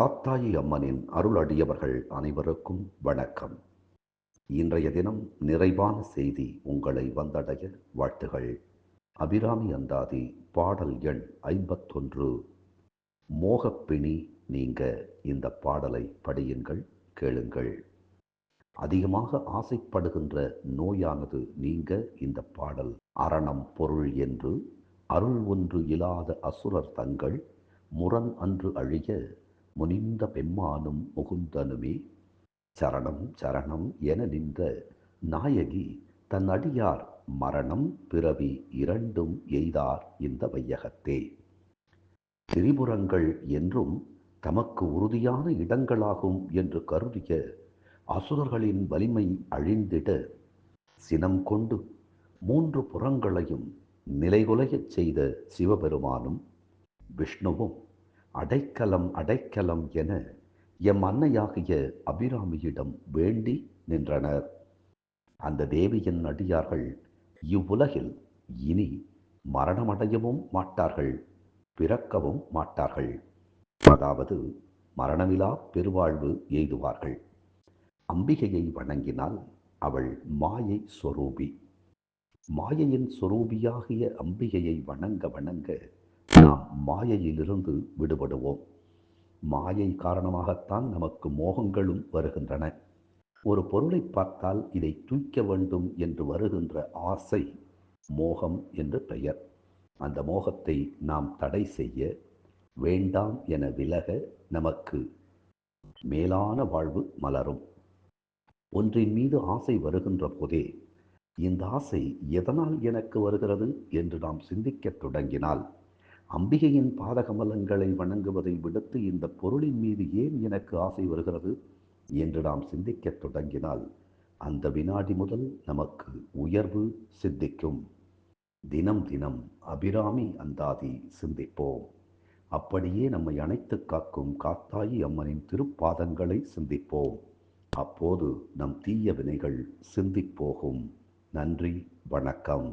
காத்தாயி அம்மனின் அருளடியவர்கள் அனைவருக்கும் வணக்கம். இன்றைய தினம் நிறைவான செய்தி உங்களை வந்தடைய வாழ்த்துகள். அபிராமி அந்தாதி பாடல் எண் 51. மோகப்பிணி நீங்க. இந்த பாடலை படியுங்கள், கேளுங்கள். அதிகமாக ஆசைப்படுகின்ற நோயானது நீங்க இந்த பாடல் அரணம் பொருள் என்று அருள் ஒன்று இல்லாத அசுரர் தங்கள் முரண் அன்று அழிய முனிந்த பெம்மானும் முகுந்தனுமே சரணம் சரணம் என நின்ற நாயகி தன் அடியார் மரணம் பிறவி இரண்டும் எய்தார் இந்த வையகத்தே. திரிபுரங்கள் என்றும் தமக்கு உறுதியான இடங்களாகும் என்று கருதிய அசுரர்களின் வலிமை அழிந்திட சினம் கொண்டு 3 புறங்களையும் நிலைகுலையச் செய்த சிவபெருமானும் விஷ்ணுவும் அடைக்கலம் அடைக்கலம் என எம் அன்னையாகிய அபிராமியிடம் வேண்டி நின்றனர். அந்த தேவியின் அடியார்கள் இவ்வுலகில் இனி மரணமடையவும் மாட்டார்கள், பிறக்கவும் மாட்டார்கள். அதாவது மரணமிலா பெருவாழ்வு எய்துவார்கள். அம்பிகையை வணங்கினால் அவள் மாயை சொரூபி. மாயையின் சொரூபியாகிய அம்பிகையை வணங்க வணங்க நாம் மாயையிலிருந்து விடுபடுவோம். மாயை காரணமாகத்தான் நமக்கு மோகங்களும் வருகின்றன. ஒரு பொருளை பார்த்தால் இதை தூக்க வேண்டும் என்று வருகின்ற ஆசை மோகம் என்று பெயர். அந்த மோகத்தை நாம் தடை செய்ய வேண்டாம் என விலக நமக்கு மேலான வாழ்வு மலரும். ஒன்றின் மீது ஆசை வருகின்ற போதே இந்த ஆசை எதனால் எனக்கு வருகிறது என்று நாம் சிந்திக்கத் தொடங்கினால், அம்பிகையின் பாதகமலங்களை வணங்குவதை விடுத்து இந்த பொருளின் மீது ஏன் எனக்கு ஆசை வருகிறது என்று நாம் சிந்திக்கத் தொடங்கினால், அந்த வினாடி முதல் நமக்கு உயர்வு சித்திக்கும். தினம் தினம் அபிராமி அந்தாதி சிந்திப்போம். அப்படியே நம்மை அணைத்து காக்கும் காத்தாயி அம்மனின் திருப்பாதங்களை சிந்திப்போம். அப்போது நம் தீய வினைகள் சிந்திப்போகும். நன்றி, வணக்கம்.